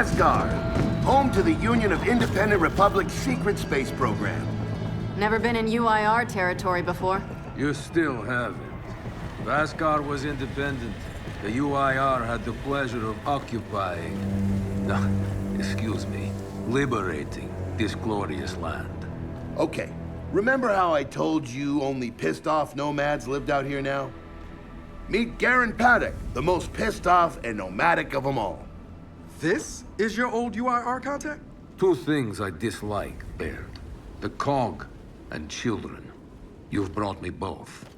Asgard, home to the Union of Independent Republic's secret space program. Never been in UIR territory before. You still haven't. If Asgard was independent, the UIR had the pleasure of occupying... No, excuse me, liberating this glorious land. Okay, remember how I told you only pissed-off nomads lived out here now? Meet Garen Paddock, the most pissed-off and nomadic of them all. This is your old UIR contact? Two things I dislike, Baird. The cog and children. You've brought me both.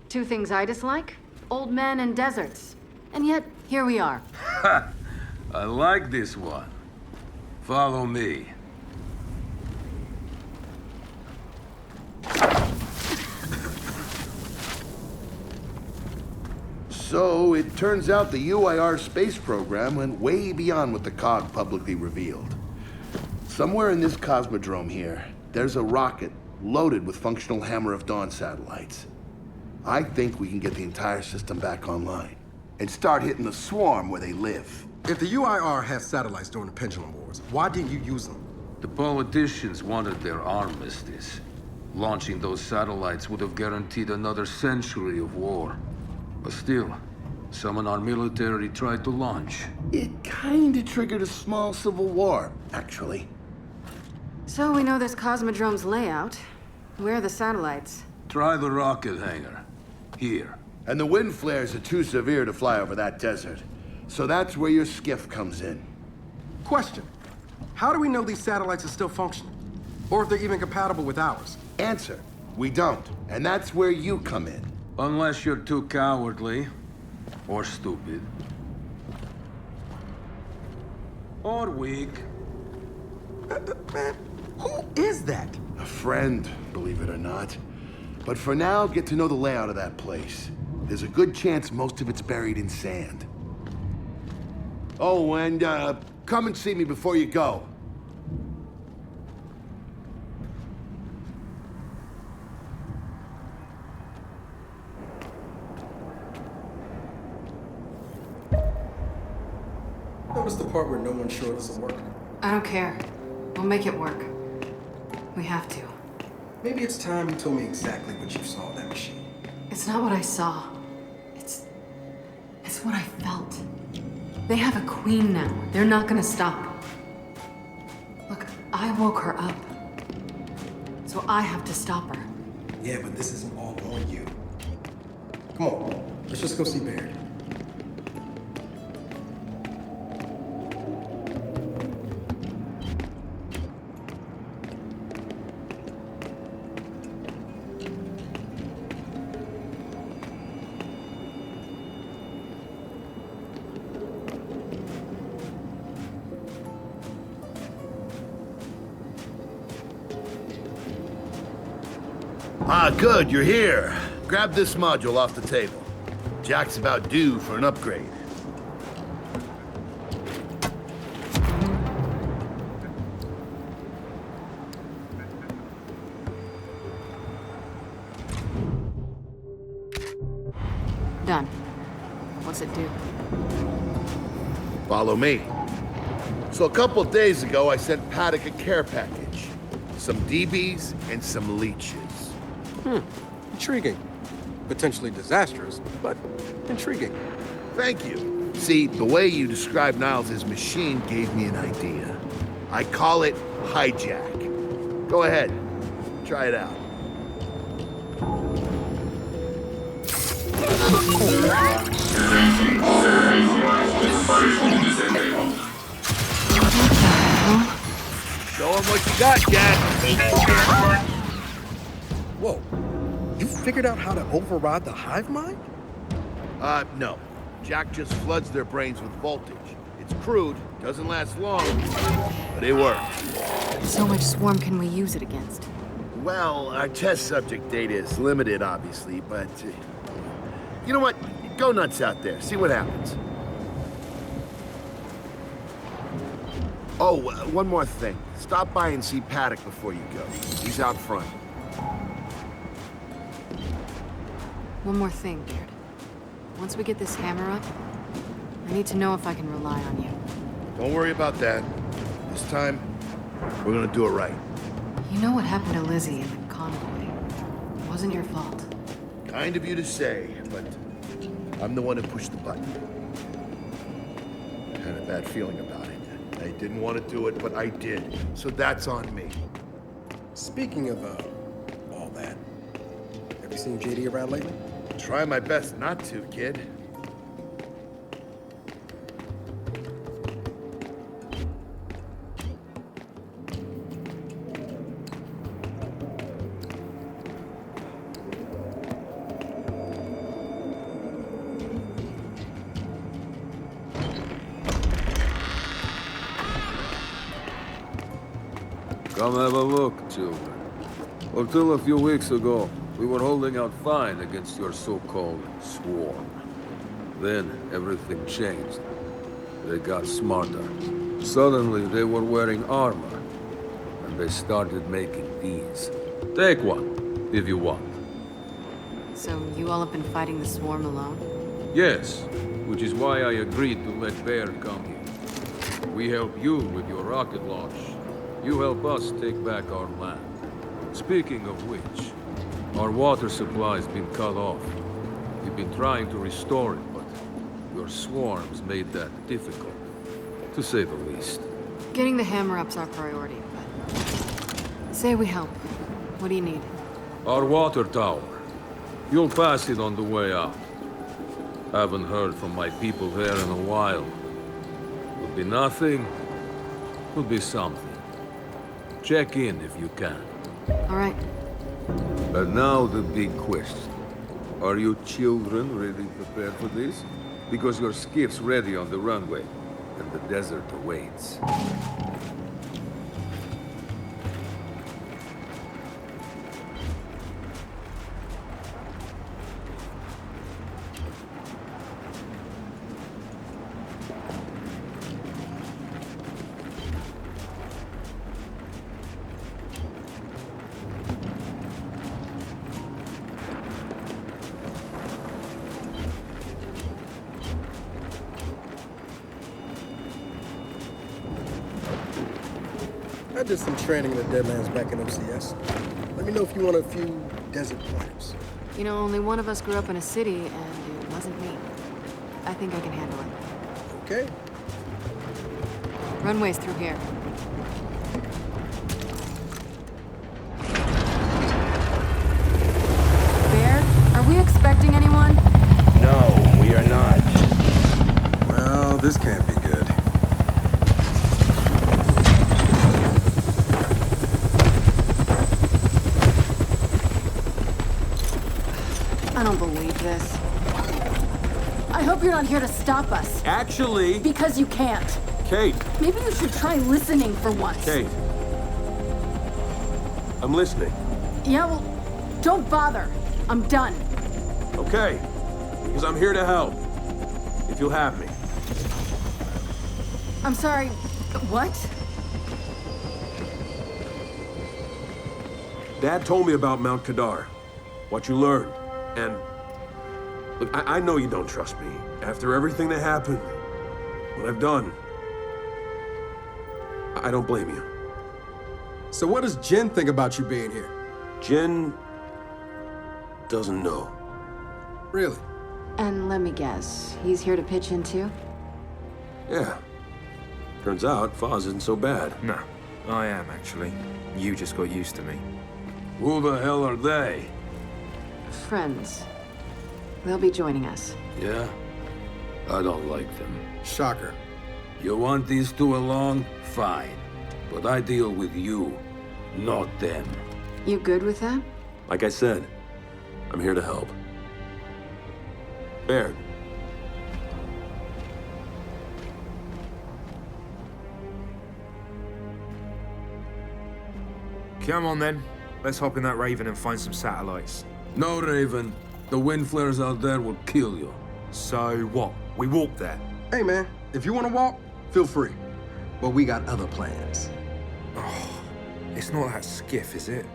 Two things I dislike? Old men and deserts. And yet, here we are. Ha! I like this one. Follow me. So, it turns out the UIR space program went way beyond what the COG publicly revealed. Somewhere in this cosmodrome here, there's a rocket loaded with functional Hammer of Dawn satellites. I think we can get the entire system back online and start hitting the swarm where they live. If the UIR had satellites during the Pendulum Wars, why didn't you use them? The politicians wanted their armistice. Launching those satellites would have guaranteed another century of war. But still, some in our military tried to launch. It kinda triggered a small civil war, actually. So we know this Cosmodrome's layout. Where are the satellites? Try the rocket hangar. Here. And the wind flares are too severe to fly over that desert. So that's where your skiff comes in. Question. How do we know these satellites are still functional? Or if they're even compatible with ours? Answer. We don't. And that's where you come in. Unless you're too cowardly. Or stupid. Or weak. Man, who is that? A friend, believe it or not. But for now, get to know the layout of that place. There's a good chance most of it's buried in sand. Oh, and come and see me before you go. Notice the part where no one's sure this will work? I don't care. We'll make it work. We have to. Maybe it's time you told me exactly what you saw in that machine. It's not what I saw. It's what I felt. They have a queen now. They're not gonna stop. Look, I woke her up. So I have to stop her. Yeah, but this isn't all on you. Come on, let's just go see Baird. Ah, good, you're here. Grab this module off the table. Jack's about due for an upgrade. Done. What's it do? Follow me. So a couple of days ago, I sent Paddock a care package. Some DBs and some leeches. Intriguing. Potentially disastrous, but intriguing. Thank you. See, the way you described Niles' machine gave me an idea. I call it hijack. Go ahead. Try it out. Show him what you got, Jack. Whoa. You figured out how to override the hive mind? No. Jack just floods their brains with voltage. It's crude, doesn't last long, but it works. So much swarm can we use it against? Well, our test subject data is limited, obviously, but... you know what? Go nuts out there. See what happens. Oh, one more thing. Stop by and see Paddock before you go. He's out front. One more thing, Beard. Once we get this hammer up, I need to know if I can rely on you. Don't worry about that. This time, we're gonna do it right. You know what happened to Lizzie in the convoy? It wasn't your fault. Kind of you to say, but I'm the one who pushed the button. Had a bad feeling about it. I didn't want to do it, but I did. So that's on me. Speaking of, all that, have you seen JD around lately? Try my best not to, kid. Come have a look, children. Until a few weeks ago, we were holding out fine against your so-called swarm. Then, everything changed. They got smarter. Suddenly, they were wearing armor. And they started making these. Take one, if you want. So you all have been fighting the swarm alone? Yes, which is why I agreed to let Bear come here. We help you with your rocket launch. You help us take back our land. Speaking of which, our water supply's been cut off. We've been trying to restore it, but your swarms made that difficult, to say the least. Getting the hammer-up's our priority, but... Say we help. What do you need? Our water tower. You'll pass it on the way out. Haven't heard from my people there in a while. Would be nothing, would be something. Check in if you can. All right. And now the big question. Are you children really prepared for this? Because your skiff's ready on the runway, and the desert awaits. I did some training in the Deadlands back in OCS. Let me know if you want a few desert pointers. You know, only one of us grew up in a city, and it wasn't me. I think I can handle it. Okay. Runway's through here. Bear, are we expecting anyone? No, we are not. Well, this can't be good. I don't believe this. I hope you're not here to stop us. Actually, Because you can't. Kate, Maybe you should try listening for once. Kate. I'm listening. Yeah, well, don't bother. I'm done. Okay. Because I'm here to help. If you'll have me. I'm sorry. What? Dad told me about Mount Kadar. What you learned. And look, I know you don't trust me. After everything that happened, what I've done, I don't blame you. So what does Jen think about you being here? Jen doesn't know. Really? And let me guess, he's here to pitch in too? Yeah. Turns out Foz isn't so bad. No, I am actually. You just got used to me. Who the hell are they? Friends. They'll be joining us. Yeah? I don't like them. Shocker. You want these two along? Fine. But I deal with you, not them. You good with that? Like I said, I'm here to help. Bear. Come on then. Let's hop in that Raven and find some satellites. No, Raven. The wind flares out there will kill you. So what? We walk there? Hey, man, if you want to walk, feel free. But we got other plans. It's not that skiff, is it?